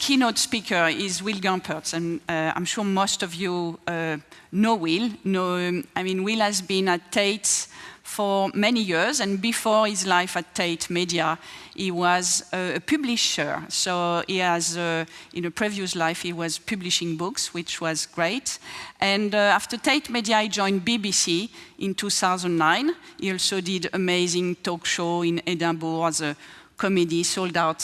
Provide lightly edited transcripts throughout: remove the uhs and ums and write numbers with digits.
keynote speaker is Will Gompertz, and I'm sure most of you know Will. Will has been at Tate for many years, and before his life at Tate Media, he was a publisher. So he has, in a previous life, he was publishing books, which was great. And after Tate Media, he joined BBC in 2009. He also did amazing talk show in Edinburgh as a comedy, sold-out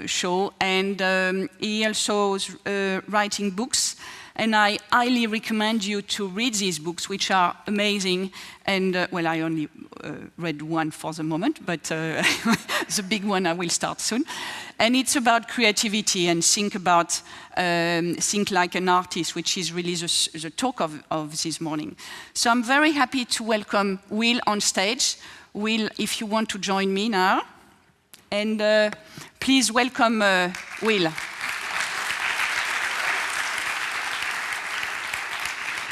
show. And he also was writing books. And I highly recommend you to read these books, which are amazing. And, well, I only read one for the moment, but the big one I will start soon. And it's about creativity and think like an artist, which is really the talk of this morning. So I'm very happy to welcome Will on stage. Will, if you want to join me now. And please welcome Will.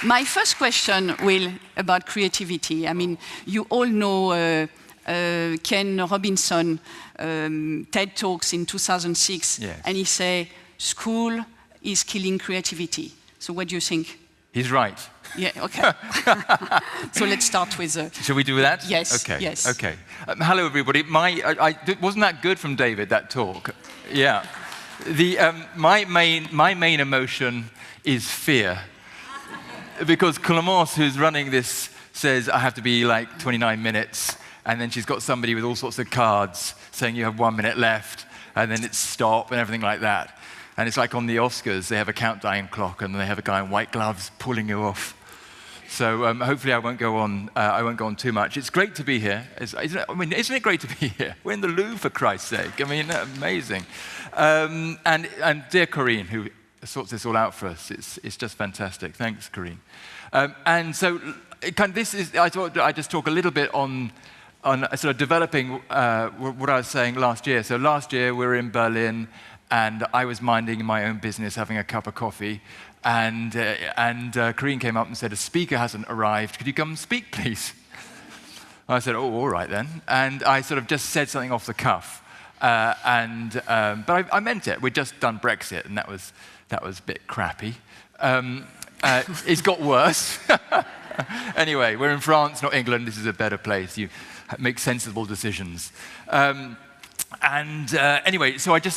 My first question, Will, about creativity. I mean, you all know Ken Robinson, TED Talks in 2006, yes. And he said, school is killing creativity. So what do you think? He's right. Yeah, okay. So let's start with... Shall we do that? Yes, okay. Yes. Okay. Hello, everybody. Wasn't that good from David, that talk? Yeah. My main emotion is fear. Because Clemence, who's running this, says, I have to be like 29 minutes, and then she's got somebody with all sorts of cards saying you have 1 minute left, and then it's stop and everything like that. And it's like on the Oscars, they have a countdown clock, and they have a guy in white gloves pulling you off. So hopefully I won't go on too much. It's great to be here. Isn't it great to be here? We're in the Louvre, for Christ's sake. I mean, amazing. And dear Corinne, who sorts this all out for us. It's just fantastic. Thanks, Corinne. And so, I thought I'd just talk a little bit on sort of developing what I was saying last year. So last year we were in Berlin, and I was minding my own business, having a cup of coffee, and Corinne came up and said, a speaker hasn't arrived. Could you come and speak, please? I said, oh, all right then. And I sort of just said something off the cuff. But I meant it. We'd just done Brexit, and that was a bit crappy. It's got worse. Anyway, we're in France, not England. This is a better place. You make sensible decisions. Anyway, so I just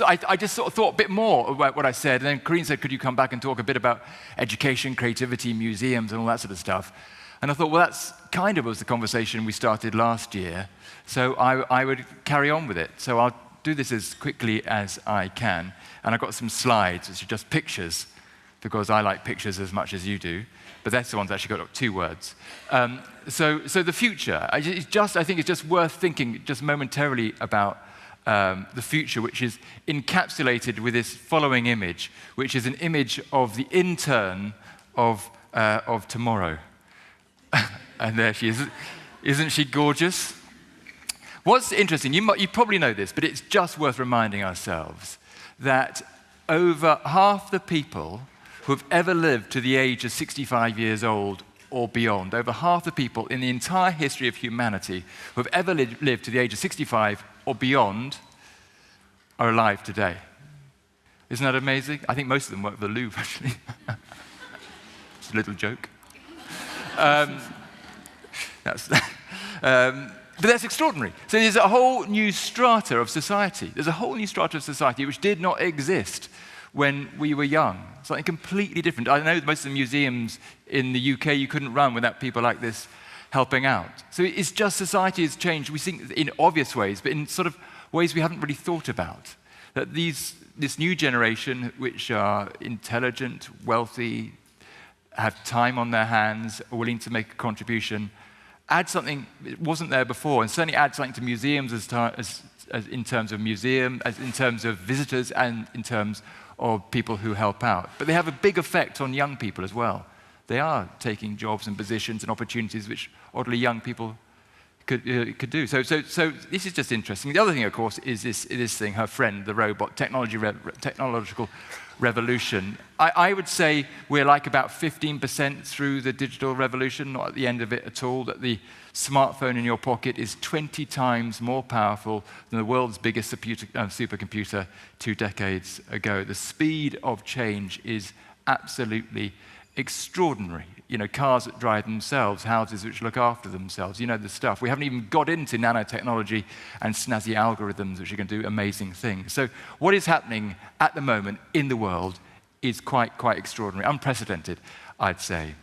sort of thought a bit more about what I said. And then Corinne said, could you come back and talk a bit about education, creativity, museums, and all that sort of stuff? And I thought, well, that's kind of was the conversation we started last year. So I would carry on with it. So I'll do this as quickly as I can. And I've got some slides, which are just pictures, because I like pictures as much as you do. But that's the ones that actually got 2 words. So the future, I think it's just worth thinking just momentarily about the future, which is encapsulated with this following image, which is an image of the intern of tomorrow. And there she is. Isn't she gorgeous? What's interesting, you probably know this, but it's just worth reminding ourselves that over half the people who have ever lived to the age of 65 years old or beyond, over half the people in the entire history of humanity who have ever lived to the age of 65 or beyond are alive today. Isn't that amazing? I think most of them work for the Louvre, actually. It's a little joke. But that's extraordinary. So there's a whole new strata of society. There's a whole new strata of society which did not exist when we were young. Something completely different. I know most of the museums in the UK you couldn't run without people like this helping out. So it's just society has changed, we think, in obvious ways, but in sort of ways we haven't really thought about. That this new generation, which are intelligent, wealthy, have time on their hands, are willing to make a contribution, add something that wasn't there before, and certainly add something to museums as in terms of museum, as in terms of visitors, and in terms of people who help out. But they have a big effect on young people as well. They are taking jobs and positions and opportunities which oddly young people could do. So this is just interesting. The other thing, of course, is this thing, her friend, the robot, technological revolution. I would say we're like about 15% through the digital revolution, not at the end of it at all, that the smartphone in your pocket is 20 times more powerful than the world's biggest supercomputer 2 decades ago. The speed of change is absolutely extraordinary. You know, cars that drive themselves, houses which look after themselves, you know the stuff. We haven't even got into nanotechnology and snazzy algorithms which are going to do amazing things. So what is happening at the moment in the world is quite extraordinary, unprecedented, I'd say.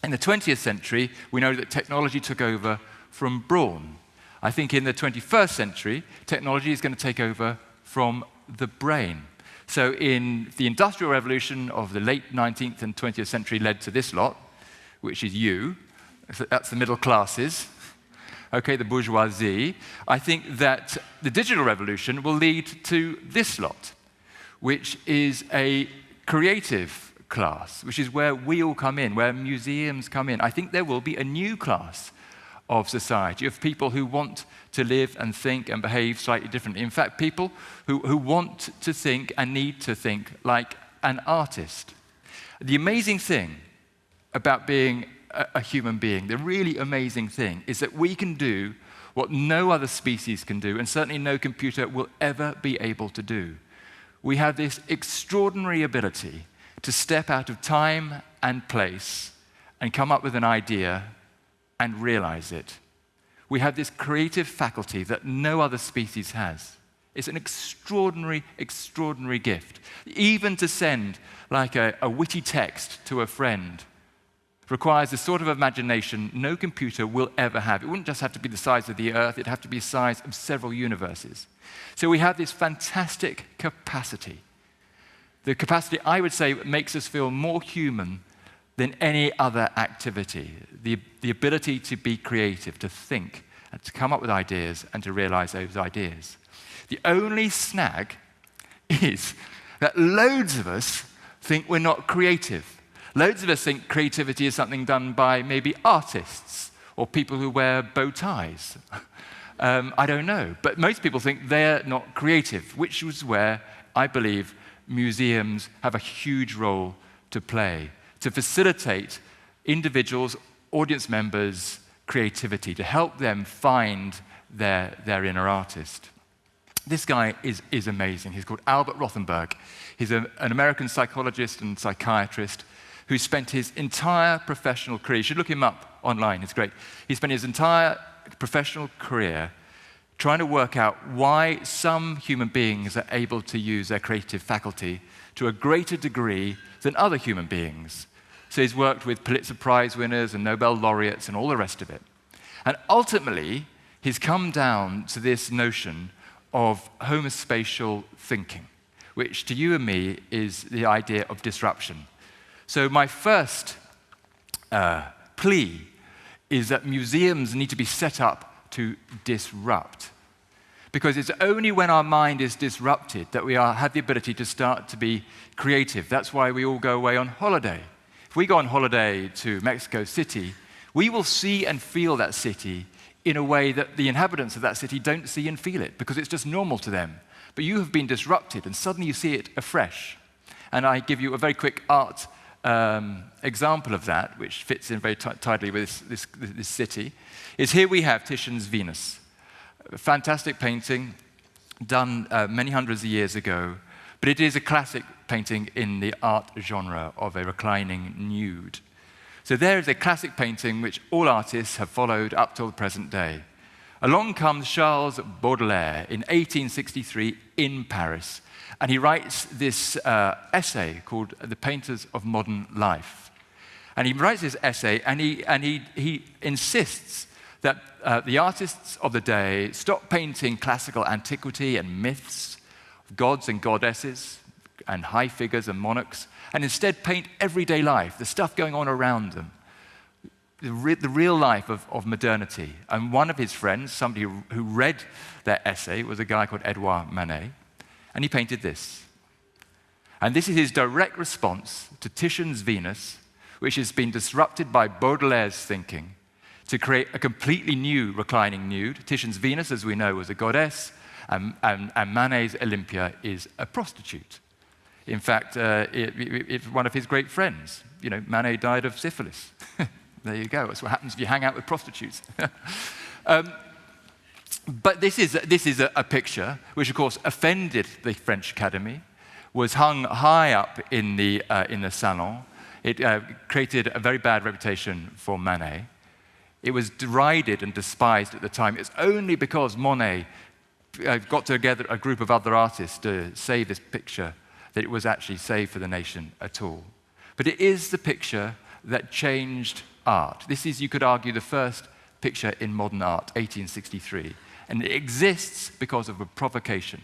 In the 20th century, we know that technology took over from brawn. I think in the 21st century, technology is going to take over from the brain. So in the Industrial Revolution of the late 19th and 20th century led to this lot, which is you. That's the middle classes. Okay, the bourgeoisie. I think that the digital revolution will lead to this lot, which is a creative class, which is where we all come in, where museums come in. I think there will be a new class of society, of people who want to live and think and behave slightly differently. In fact, people who want to think and need to think like an artist. The amazing thing about being a human being, the really amazing thing, is that we can do what no other species can do, and certainly no computer will ever be able to do. We have this extraordinary ability to step out of time and place and come up with an idea and realize it. We have this creative faculty that no other species has. It's an extraordinary, extraordinary gift. Even to send like a witty text to a friend requires the sort of imagination no computer will ever have. It wouldn't just have to be the size of the Earth, it'd have to be the size of several universes. So we have this fantastic capacity. The capacity, I would say, makes us feel more human than any other activity. The ability to be creative, to think, and to come up with ideas and to realize those ideas. The only snag is that loads of us think we're not creative. Loads of us think creativity is something done by maybe artists or people who wear bow ties. I don't know. But most people think they're not creative, which is where I believe museums have a huge role to play, to facilitate individuals, audience members' creativity, to help them find their inner artist. This guy is amazing. He's called Albert Rothenberg. He's an American psychologist and psychiatrist who spent his entire professional career, you should look him up online, it's great. He spent his entire professional career trying to work out why some human beings are able to use their creative faculty to a greater degree than other human beings. So he's worked with Pulitzer Prize winners and Nobel laureates and all the rest of it. And ultimately, he's come down to this notion of homospatial thinking, which to you and me is the idea of disruption. So my first plea is that museums need to be set up to disrupt. Because it's only when our mind is disrupted that we have the ability to start to be creative. That's why we all go away on holiday. If we go on holiday to Mexico City, we will see and feel that city in a way that the inhabitants of that city don't see and feel it, because it's just normal to them. But you have been disrupted, and suddenly you see it afresh. And I give you a very quick art example of that, which fits in very tightly with this city, is here we have Titian's Venus. A fantastic painting done many hundreds of years ago, but it is a classic painting in the art genre of a reclining nude. So there is a classic painting which all artists have followed up till the present day. Along comes Charles Baudelaire in 1863 in Paris, and he writes this essay called The Painters of Modern Life. And he writes this essay, and he insists that the artists of the day stop painting classical antiquity and myths, gods and goddesses, and high figures and monarchs, and instead paint everyday life, the stuff going on around them, the real life of modernity. And one of his friends, somebody who read that essay, was a guy called Edouard Manet, and he painted this. And this is his direct response to Titian's Venus, which has been disrupted by Baudelaire's thinking to create a completely new reclining nude. Titian's Venus, as we know, was a goddess, and Manet's Olympia is a prostitute. In fact, it's one of his great friends. You know, Manet died of syphilis. There you go. That's what happens if you hang out with prostitutes. But this is a picture which, of course, offended the French Academy, was hung high up in the salon. It created a very bad reputation for Manet. It was derided and despised at the time. It's only because Monet got together a group of other artists to save this picture that it was actually saved for the nation at all. But it is the picture that changed art. This is, you could argue, the first picture in modern art, 1863. And it exists because of a provocation.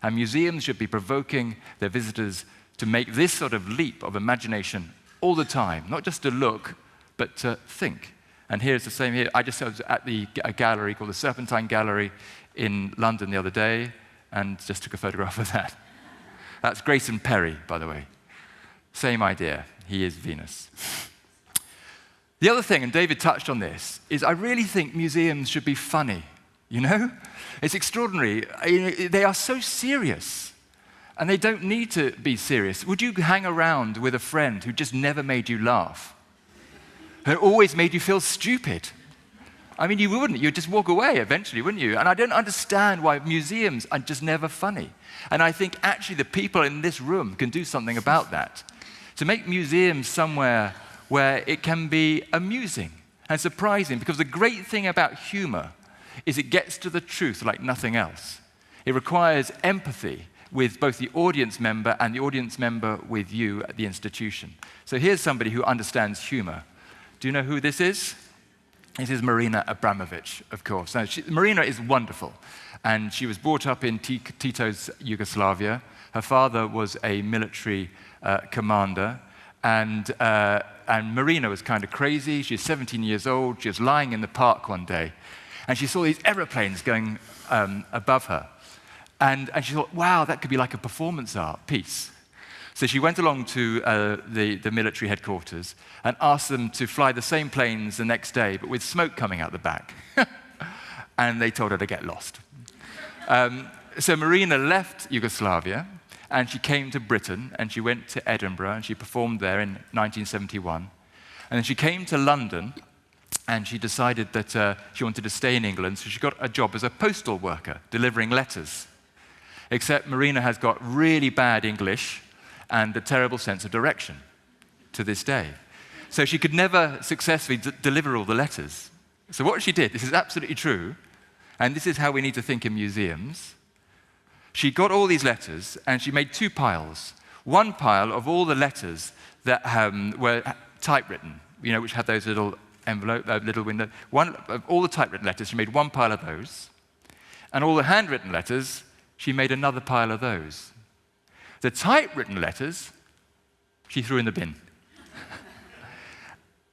And museums should be provoking their visitors to make this sort of leap of imagination all the time, not just to look, but to think. And here's the same here. I was at a gallery called the Serpentine Gallery in London the other day, and just took a photograph of that. That's Grayson Perry, by the way. Same idea. He is Venus. The other thing, and David touched on this, is I really think museums should be funny, you know? It's extraordinary. They are so serious, and they don't need to be serious. Would you hang around with a friend who just never made you laugh? Who always made you feel stupid? I mean, you wouldn't. You'd just walk away eventually, wouldn't you? And I don't understand why museums are just never funny. And I think actually the people in this room can do something about that. To make museums somewhere where it can be amusing and surprising, because the great thing about humor is it gets to the truth like nothing else. It requires empathy with both the audience member and the audience member with you at the institution. So here's somebody who understands humor. Do you know who this is? This is Marina Abramović, of course. Now, Marina is wonderful, and she was brought up in Tito's Yugoslavia. Her father was a military commander, and Marina was kind of crazy. She was 17 years old. She was lying in the park one day, and she saw these aeroplanes going above her. And she thought, wow, that could be like a performance art piece. So she went along to the military headquarters and asked them to fly the same planes the next day, but with smoke coming out the back. And they told her to get lost. So Marina left Yugoslavia, and she came to Britain, and she went to Edinburgh, and she performed there in 1971. And then she came to London, and she decided that she wanted to stay in England, so she got a job as a postal worker, delivering letters. Except Marina has got really bad English and a terrible sense of direction to this day. So she could never successfully deliver all the letters. So what she did, this is absolutely true, and this is how we need to think in museums. She got all these letters, and she made two piles. One pile of all the letters that were typewritten, you know, which had those little envelope, little window. One of all the typewritten letters, she made one pile of those. And all the handwritten letters, she made another pile of those. The typewritten letters, she threw in the bin.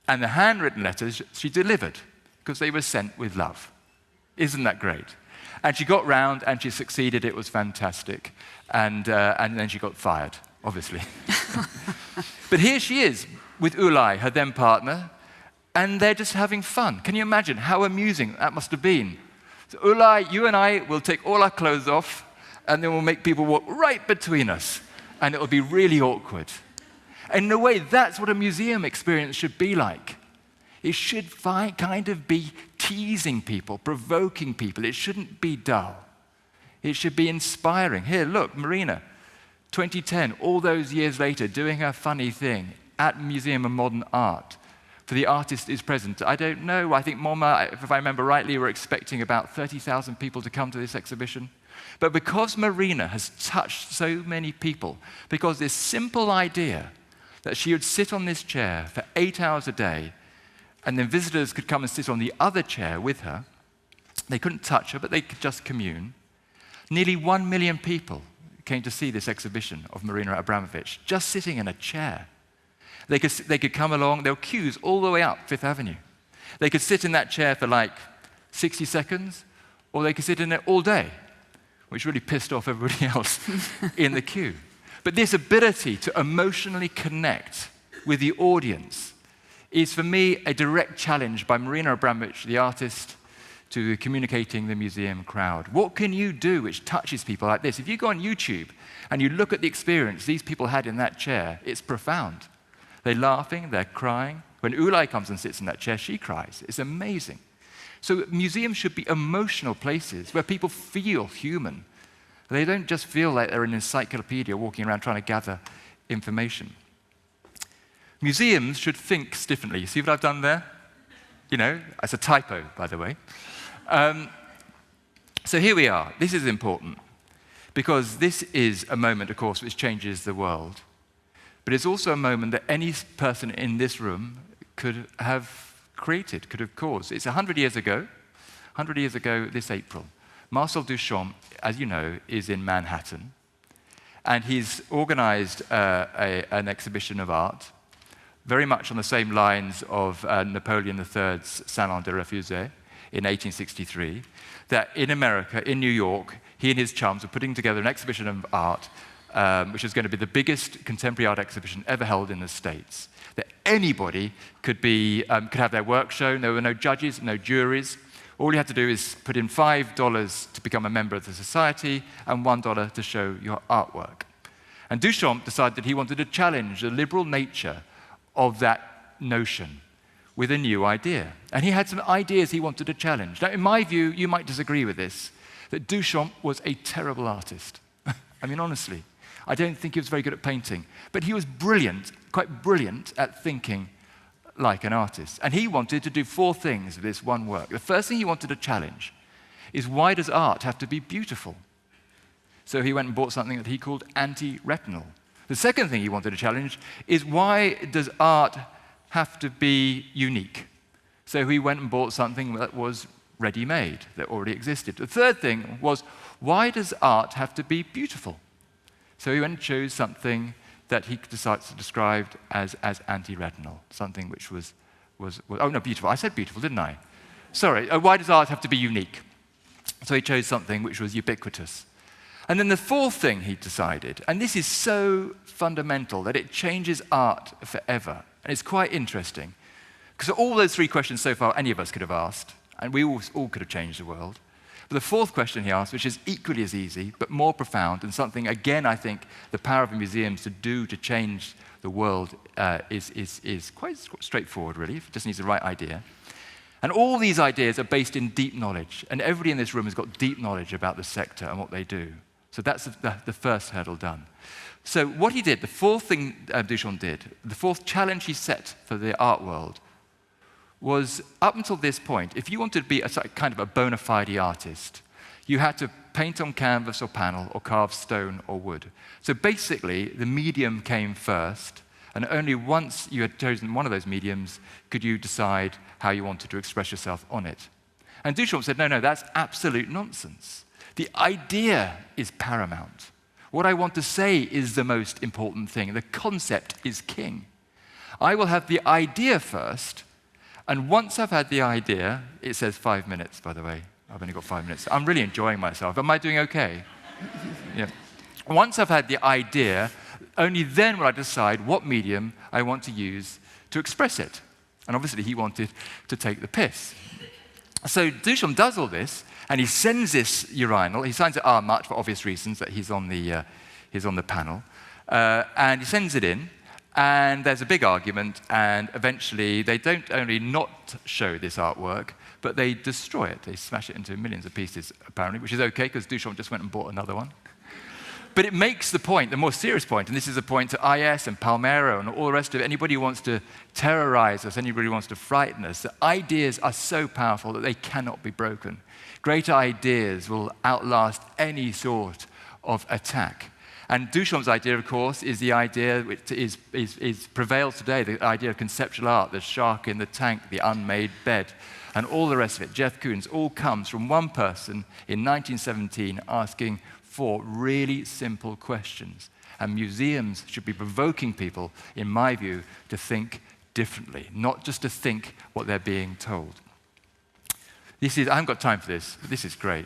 And the handwritten letters, she delivered, because they were sent with love. Isn't that great? And she got round, and she succeeded. It was fantastic. And then she got fired, obviously. But here she is, with Ulay, her then partner, and they're just having fun. Can you imagine how amusing that must have been? So Ulay, you and I will take all our clothes off, and then we'll make people walk right between us, and it'll be really awkward. And in a way, that's what a museum experience should be like. It should kind of be teasing people, provoking people. It shouldn't be dull. It should be inspiring. Here, look, Marina, 2010, all those years later, doing her funny thing at Museum of Modern Art. For the artist is present. I don't know, I think MoMA, if I remember rightly, were expecting about 30,000 people to come to this exhibition. But because Marina has touched so many people, because this simple idea that she would sit on this chair for 8 hours a day, and then visitors could come and sit on the other chair with her, they couldn't touch her, but they could just commune. Nearly 1 million people came to see this exhibition of Marina Abramović, just sitting in a chair. They could come along, there were queues all the way up Fifth Avenue. They could sit in that chair for like 60 seconds, or they could sit in it all day, which really pissed off everybody else in the queue. But this ability to emotionally connect with the audience is, for me, a direct challenge by Marina Abramović, the artist, to communicating the museum crowd. What can you do which touches people like this? If you go on YouTube and you look at the experience these people had in that chair, it's profound. They're laughing, they're crying. When Ulay comes and sits in that chair, she cries. It's amazing. So museums should be emotional places where people feel human. They don't just feel like they're an encyclopedia walking around trying to gather information. Museums should think differently. You see what I've done there? You know, it's a typo, by the way. So here we are. This is important because this is a moment, of course, which changes the world. But it's also a moment that any person in this room could have created, could have caused. It's 100 years ago this April. Marcel Duchamp, as you know, is in Manhattan. And he's organized an exhibition of art, very much on the same lines of Napoleon III's Salon des Refusés in 1863, that in America, in New York, he and his chums were putting together an exhibition of art, which is going to be the biggest contemporary art exhibition ever held in the States. That anybody could have their work shown. There were no judges, no juries. All you had to do is put in $5 to become a member of the society and $1 to show your artwork. And Duchamp decided that he wanted to challenge the liberal nature of that notion with a new idea. And he had some ideas he wanted to challenge. Now, in my view, you might disagree with this, that Duchamp was a terrible artist. I mean, honestly, I don't think he was very good at painting. But he was brilliant, quite brilliant at thinking like an artist. And he wanted to do 4 things with this one work. The first thing he wanted to challenge is, why does art have to be beautiful? So he went and bought something that he called anti-retinal. The second thing he wanted to challenge is, why does art have to be unique? So he went and bought something that was ready-made, that already existed. The third thing was, why does art have to be beautiful? So he went and chose something that he decided to describe as anti-retinal, something which was, oh no, beautiful. I said beautiful, didn't I? Sorry, why does art have to be unique? So he chose something which was ubiquitous. And then the fourth thing he decided, and this is so fundamental that it changes art forever, and it's quite interesting, because all those 3 questions so far any of us could have asked, and we all could have changed the world. But the fourth question he asked, which is equally as easy, but more profound, and something, again, I think the power of museums to do to change the world is quite straightforward, really. It just needs the right idea. And all these ideas are based in deep knowledge, and everybody in this room has got deep knowledge about the sector and what they do. So that's the first hurdle done. So what he did, the fourth thing Duchamp did, the fourth challenge he set for the art world, was, up until this point, if you wanted to be a kind of a bona fide artist, you had to paint on canvas or panel or carve stone or wood. So basically, the medium came first, and only once you had chosen one of those mediums could you decide how you wanted to express yourself on it. And Duchamp said, no, that's absolute nonsense. The idea is paramount. What I want to say is the most important thing. The concept is king. I will have the idea first, and once I've had the idea, it says 5 minutes, by the way. I've only got 5 minutes. I'm really enjoying myself. Am I doing okay? Yeah. Once I've had the idea, only then will I decide what medium I want to use to express it. And obviously, he wanted to take the piss. So Duchamp does all this, and he sends this urinal. He signs it R much for obvious reasons, that he's on the panel. And he sends it in, and there's a big argument, and eventually they don't only not show this artwork, but they destroy it. They smash it into millions of pieces, apparently, which is okay, because Duchamp just went and bought another one. But it makes the point, the more serious point, and this is a point to IS and Palmero and all the rest of it, anybody who wants to terrorize us, anybody who wants to frighten us, that ideas are so powerful that they cannot be broken. Great ideas will outlast any sort of attack. And Duchamp's idea, of course, is the idea which prevails today, the idea of conceptual art, the shark in the tank, the unmade bed, and all the rest of it. Jeff Koons, all comes from one person in 1917 asking 4 really simple questions. And museums should be provoking people, in my view, to think differently, not just to think what they're being told. I haven't got time for this, but this is great.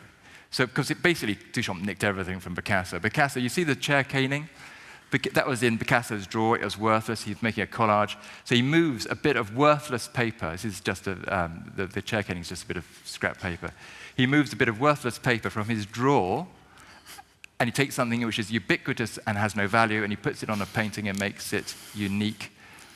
So, because basically, Duchamp nicked everything from Picasso. Picasso, you see the chair caning? That was in Picasso's drawer. It was worthless. He's making a collage. So he moves a bit of worthless paper. This is just the chair caning is just a bit of scrap paper. He moves a bit of worthless paper from his drawer, and he takes something which is ubiquitous and has no value, and he puts it on a painting and makes it unique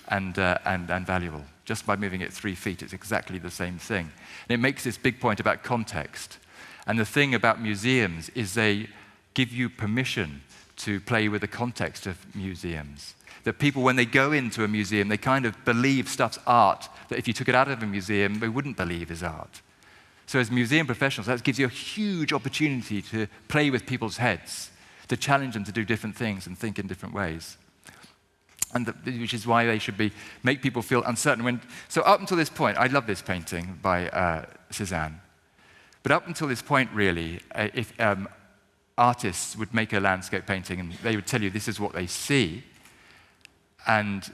and valuable. Just by moving it 3 feet, it's exactly the same thing. And it makes this big point about context. And the thing about museums is they give you permission to play with the context of museums. That people, when they go into a museum, they kind of believe stuff's art that if you took it out of a museum, they wouldn't believe is art. So as museum professionals, that gives you a huge opportunity to play with people's heads, to challenge them to do different things and think in different ways. And which is why they should make people feel uncertain. So up until this point, I love this painting by Cézanne. But up until this point, really, if artists would make a landscape painting and they would tell you this is what they see, and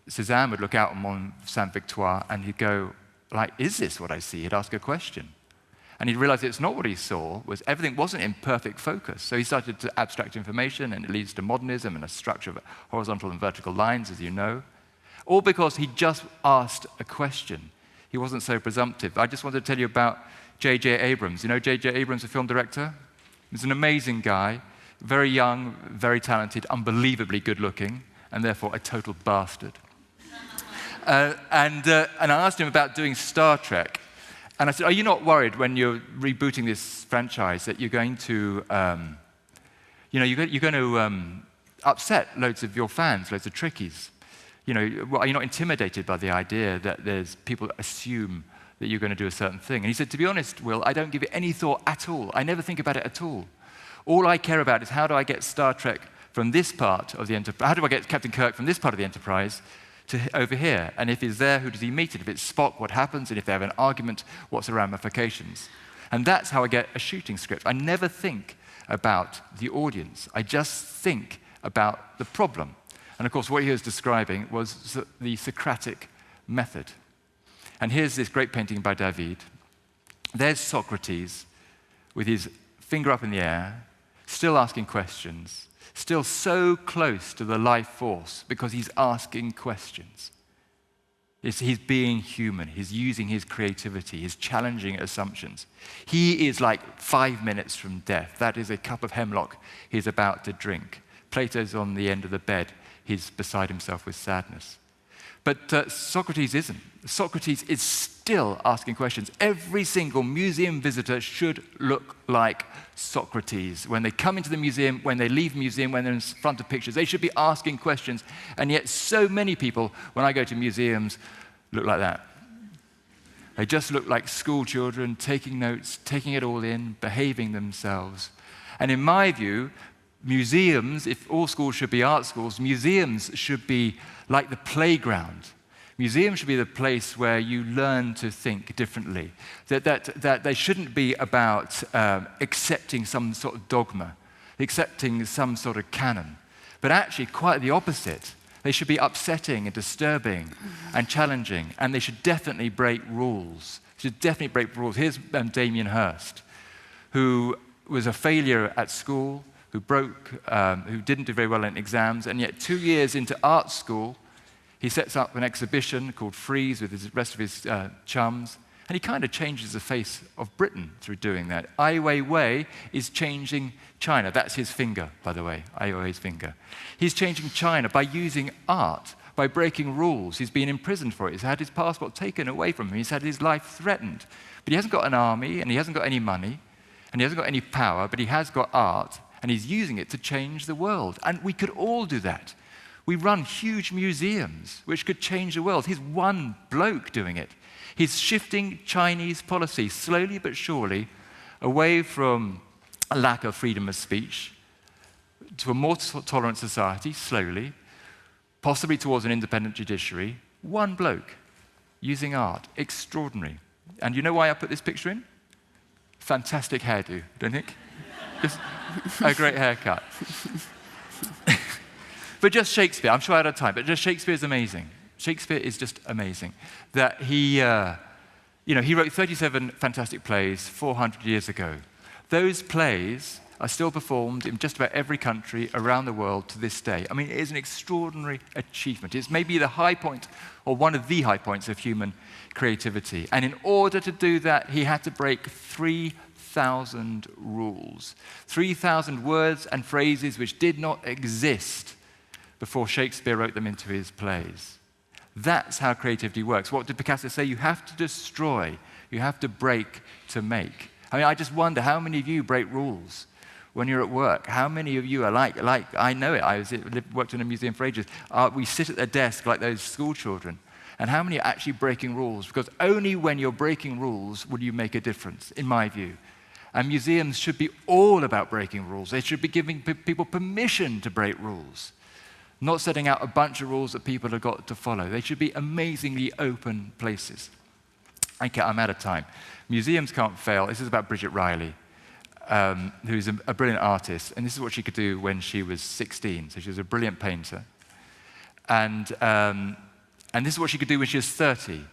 Cézanne would look out on Mont Saint-Victoire and he'd go, like, is this what I see? He'd ask a question. And he'd realize it's not what he saw, everything wasn't in perfect focus. So he started to abstract information, and it leads to modernism and a structure of horizontal and vertical lines, as you know. All because he just asked a question. He wasn't so presumptive. I just wanted to tell you about J.J. Abrams. You know J.J. Abrams, the film director? He's an amazing guy, very young, very talented, unbelievably good-looking, and therefore a total bastard. And I asked him about doing Star Trek. And I said, are you not worried when you're rebooting this franchise that you're going to, you're going to upset loads of your fans, loads of trickies? Are you not intimidated by the idea that people assume that you're going to do a certain thing? And he said, to be honest, Will, I don't give it any thought at all. I never think about it at all. All I care about is how do I get Star Trek from this part of the Enterprise, how do I get Captain Kirk from this part of the Enterprise to over here? And if he's there, who does he meet? And if it's Spock, what happens? And if they have an argument, what's the ramifications? And that's how I get a shooting script. I never think about the audience. I just think about the problem. And of course, what he was describing was the Socratic method. And here's this great painting by David. There's Socrates with his finger up in the air, still asking questions, still so close to the life force because he's asking questions. He's being human. He's using his creativity. He's challenging assumptions. He is like 5 minutes from death. That is a cup of hemlock he's about to drink. Plato's on the end of the bed. He's beside himself with sadness. But Socrates isn't. Socrates is still asking questions. Every single museum visitor should look like Socrates. When they come into the museum, when they leave the museum, when they're in front of pictures, they should be asking questions. And yet so many people, when I go to museums, look like that. They just look like school children, taking notes, taking it all in, behaving themselves. And in my view, museums, if all schools should be art schools, museums should be like the playground. Museums should be the place where you learn to think differently. That they shouldn't be about accepting some sort of dogma, accepting some sort of canon, but actually quite the opposite. They should be upsetting and disturbing and challenging, and they should definitely break rules. Here's Damien Hirst, who was a failure at school, who didn't do very well in exams, and yet 2 years into art school, he sets up an exhibition called Freeze with the rest of his chums, and he kind of changes the face of Britain through doing that. Ai Weiwei is changing China. That's his finger, by the way, Ai Weiwei's finger. He's changing China by using art, by breaking rules. He's been imprisoned for it. He's had his passport taken away from him. He's had his life threatened. But he hasn't got an army, and he hasn't got any money, and he hasn't got any power, but he has got art, and he's using it to change the world. And we could all do that. We run huge museums which could change the world. He's one bloke doing it. He's shifting Chinese policy slowly but surely away from a lack of freedom of speech to a more tolerant society, slowly, possibly towards an independent judiciary. One bloke using art. Extraordinary. And you know why I put this picture in? Fantastic hairdo, don't you think? Just a great haircut. But just Shakespeare, I'm sure I had time, but just Shakespeare is amazing. Shakespeare is just amazing. That he wrote 37 fantastic plays 400 years ago. Those plays are still performed in just about every country around the world to this day. I mean, it is an extraordinary achievement. It's maybe the high point, or one of the high points of human creativity. And in order to do that, he had to break 3,000 rules, 3,000 words and phrases which did not exist before Shakespeare wrote them into his plays. That's how creativity works. What did Picasso say? You have to destroy, you have to break to make. I mean, I just wonder how many of you break rules when you're at work. How many of you are like I know it, worked in a museum for ages. We sit at the desk like those school children. And how many are actually breaking rules? Because only when you're breaking rules will you make a difference, in my view. And museums should be all about breaking rules. They should be giving people permission to break rules, not setting out a bunch of rules that people have got to follow. They should be amazingly open places. Okay, I'm out of time. Museums can't fail. This is about Bridget Riley, who's a brilliant artist. And this is what she could do when she was 16. So she was a brilliant painter. And this is what she could do when she was 30.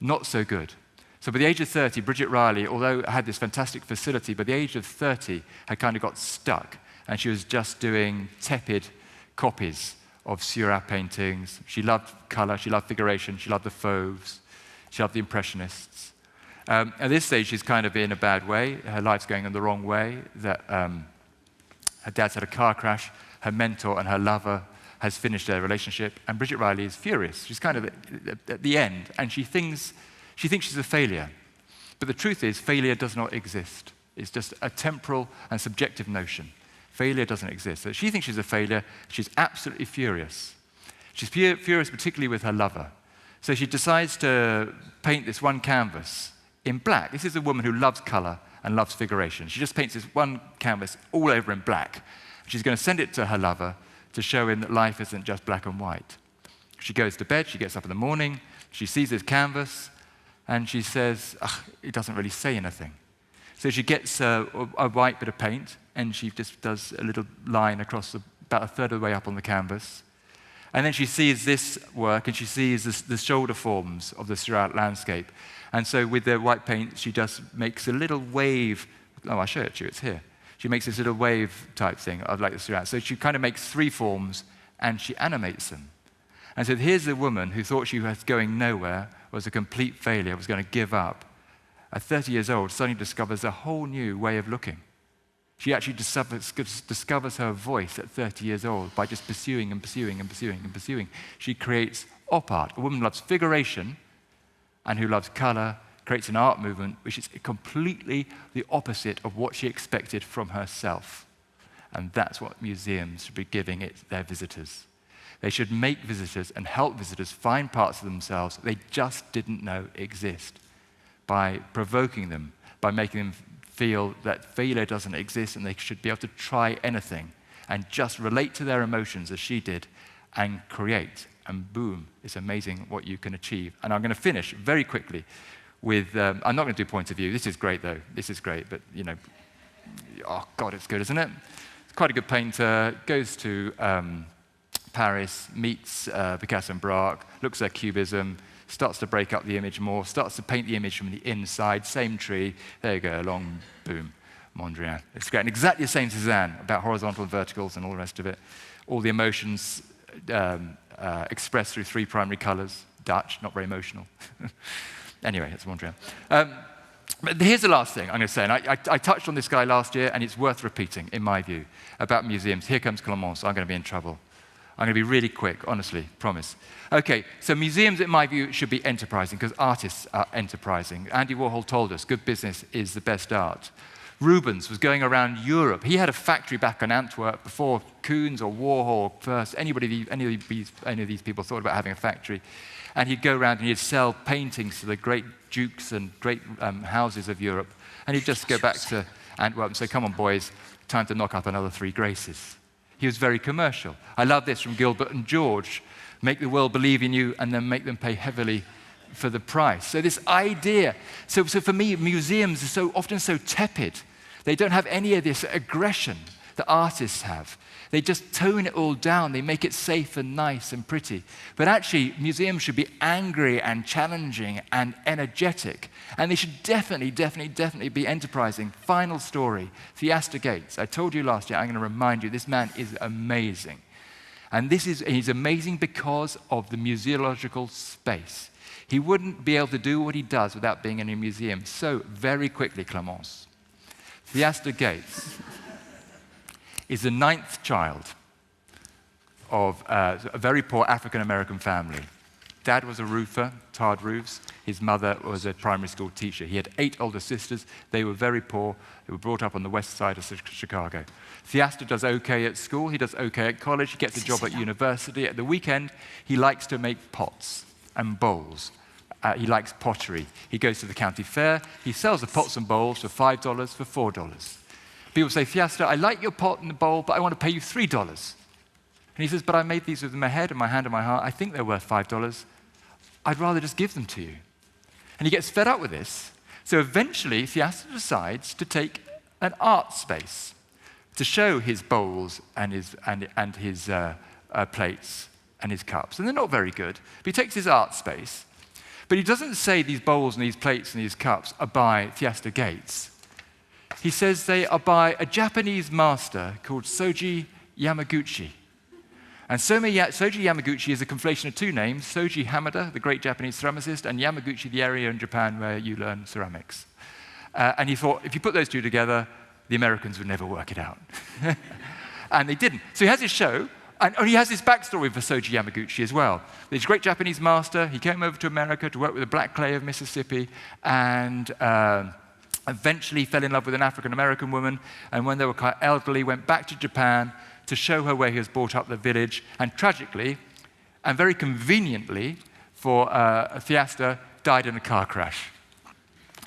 Not so good. So by the age of 30, Bridget Riley, although had this fantastic facility, by the age of 30, had kind of got stuck. And she was just doing tepid copies of Seurat paintings. She loved color, she loved figuration, she loved the Fauves, she loved the Impressionists. At this stage, she's kind of in a bad way. Her life's going in the wrong way. That her dad's had a car crash, her mentor and her lover has finished their relationship, and Bridget Riley is furious. She's kind of at the end, and she thinks she's a failure. But the truth is, failure does not exist. It's just a temporal and subjective notion. Failure doesn't exist. So she thinks she's a failure. She's absolutely furious. She's furious particularly with her lover. So she decides to paint this one canvas in black. This is a woman who loves color and loves figuration. She just paints this one canvas all over in black. She's going to send it to her lover to show him that life isn't just black and white. She goes to bed, she gets up in the morning, she sees this canvas, and she says, it doesn't really say anything. So she gets a white bit of paint, and she just does a little line across about a third of the way up on the canvas. And then she sees this work, and she sees the shoulder forms of the Seurat landscape. And so with the white paint, she just makes a little wave. Oh, I'll show it to you, it's here. She makes this little wave type thing of like the Seurat. So she kind of makes three forms, and she animates them. And so here's a woman who thought she was going nowhere, was a complete failure, was going to give up. At 30 years old, suddenly discovers a whole new way of looking. She actually discovers her voice at 30 years old by just pursuing and pursuing and pursuing and pursuing. She creates op art. A woman who loves figuration and who loves color, creates an art movement which is completely the opposite of what she expected from herself. And that's what museums should be giving their visitors. They should make visitors and help visitors find parts of themselves they just didn't know exist, by provoking them, by making them feel that failure doesn't exist and they should be able to try anything and just relate to their emotions as she did and create. And boom, it's amazing what you can achieve. And I'm going to finish very quickly with, I'm not going to do point of view. This is great, though. This is great, but, oh, God, it's good, isn't it? It's quite a good painter, goes to Paris, meets Picasso and Braque, looks at Cubism, starts to break up the image more, starts to paint the image from the inside, same tree, there you go, along, boom, Mondrian. It's great. And exactly the same Cézanne, about horizontal and verticals and all the rest of it. All the emotions expressed through three primary colors. Dutch, not very emotional. Anyway, it's Mondrian. But here's the last thing I'm going to say, and I touched on this guy last year, and it's worth repeating, in my view, about museums. Here comes Clémence, I'm going to be in trouble. I'm going to be really quick, honestly, promise. Okay, so museums, in my view, should be enterprising, because artists are enterprising. Andy Warhol told us, good business is the best art. Rubens was going around Europe. He had a factory back in Antwerp before Koons or Warhol first. Any of these people thought about having a factory. And he'd go around and he'd sell paintings to the great dukes and great houses of Europe. And he'd just go back to Antwerp and say, come on, boys, time to knock up another 3 graces. He was very commercial. I love this from Gilbert and George. Make the world believe in you and then make them pay heavily for the price. So this idea, so for me, museums are so often so tepid. They don't have any of this aggression. that artists have. They just tone it all down. They make it safe and nice and pretty. But actually, museums should be angry and challenging and energetic. And they should definitely be enterprising. Final story, Theaster Gates. I told you last year, I'm going to remind you, this man is amazing. And he's amazing because of the museological space. He wouldn't be able to do what he does without being in a museum. So, very quickly, Clemence, Theaster Gates is the 9th child of a very poor African-American family. Dad was a roofer, tarred roofs. His mother was a primary school teacher. He had 8 older sisters. They were very poor. They were brought up on the west side of Chicago. Theaster does okay at school. He does okay at college. He gets a job at university. At the weekend, he likes to make pots and bowls. He likes pottery. He goes to the county fair. He sells the pots and bowls for $5, for $4. People say, Theaster, I like your pot and the bowl, but I want to pay you $3. And he says, but I made these with my head and my hand and my heart. I think they're worth $5. I'd rather just give them to you. And he gets fed up with this. So eventually, Theaster decides to take an art space to show his bowls and his plates and his cups. And they're not very good. But he takes his art space. But he doesn't say these bowls and these plates and these cups are by Theaster Gates. He says they are by a Japanese master called Soji Yamaguchi. And Soji Yamaguchi is a conflation of 2 names, Soji Hamada, the great Japanese ceramicist, and Yamaguchi, the area in Japan where you learn ceramics. And he thought, if you put those 2 together, the Americans would never work it out. And they didn't. So he has his show, and he has this backstory for Soji Yamaguchi as well. This great Japanese master, he came over to America to work with the black clay of Mississippi, and eventually fell in love with an African-American woman, and when they were quite elderly, went back to Japan to show her where he was brought up, the village, and tragically, and very conveniently for Theaster, died in a car crash.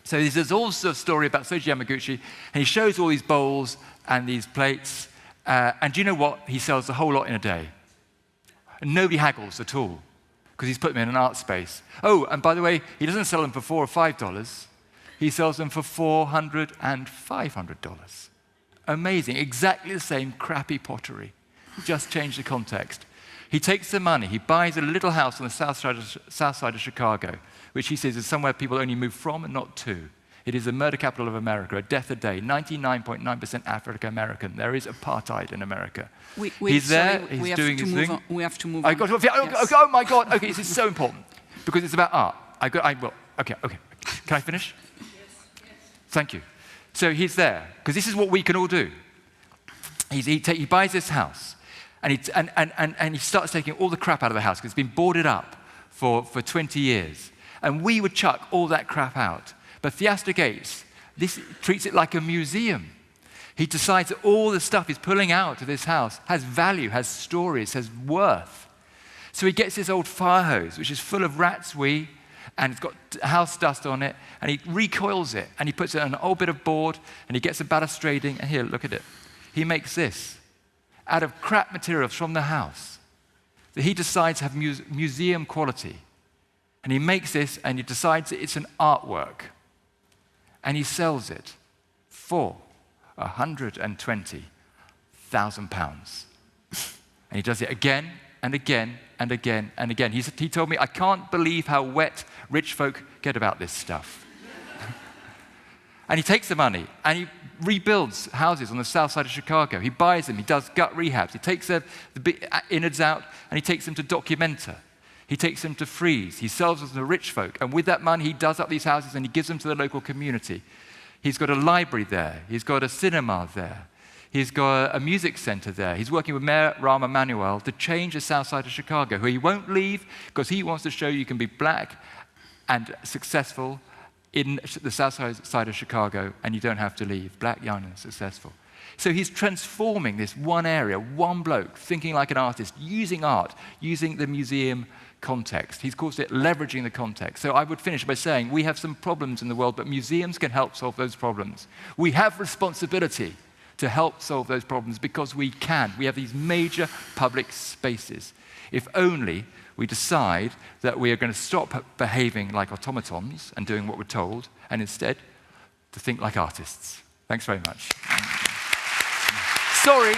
So there's also a story about Soji Yamaguchi, and he shows all these bowls and these plates, and do you know what? He sells the whole lot in a day. And nobody haggles at all, because he's put them in an art space. Oh, and by the way, he doesn't sell them for $4 or $5. He sells them for $400 and $500. Amazing. Exactly the same crappy pottery. Just change the context. He takes the money. He buys a little house on the south side of Chicago, which he says is somewhere people only move from and not to. It is the murder capital of America, a death a day, 99.9% African-American. There is apartheid in America. He's there, he's doing his thing. We have to move on. Yes. Oh my God, okay, this is so important, because it's about art. Okay. Can I finish? Thank you. So he's there, because this is what we can all do. He buys this house, and he starts taking all the crap out of the house, because it's been boarded up for 20 years. And we would chuck all that crap out. But Theaster Gates, this treats it like a museum. He decides that all the stuff he's pulling out of this house has value, has stories, has worth. So he gets this old fire hose, which is full of rat's wee, and it's got house dust on it, and he recoils it, and he puts it on an old bit of board, and he gets a balustrading, and here, look at it. He makes this out of crap materials from the house that he decides have museum quality. And he makes this, and he decides that it's an artwork. And he sells it for £120,000. And he does it again and again and again and again. He told me, I can't believe how wet rich folk get about this stuff. And he takes the money, and he rebuilds houses on the south side of Chicago. He buys them, he does gut rehabs. He takes the innards out, and he takes them to Documenta. He takes them to Freeze. He sells them to rich folk. And with that money, he does up these houses, and he gives them to the local community. He's got a library there. He's got a cinema there. He's got a music center there. He's working with Mayor Rahm Emanuel to change the south side of Chicago, who he won't leave because he wants to show you can be black and successful in the south side of Chicago, and you don't have to leave. Black, young, and successful. So he's transforming this one area, one bloke, thinking like an artist, using art, using the museum context. He's called it leveraging the context. So I would finish by saying we have some problems in the world, but museums can help solve those problems. We have responsibility to help solve those problems because we can. We have these major public spaces. If only we decide that we are going to stop behaving like automatons and doing what we're told, and instead to think like artists. Thanks very much. Sorry.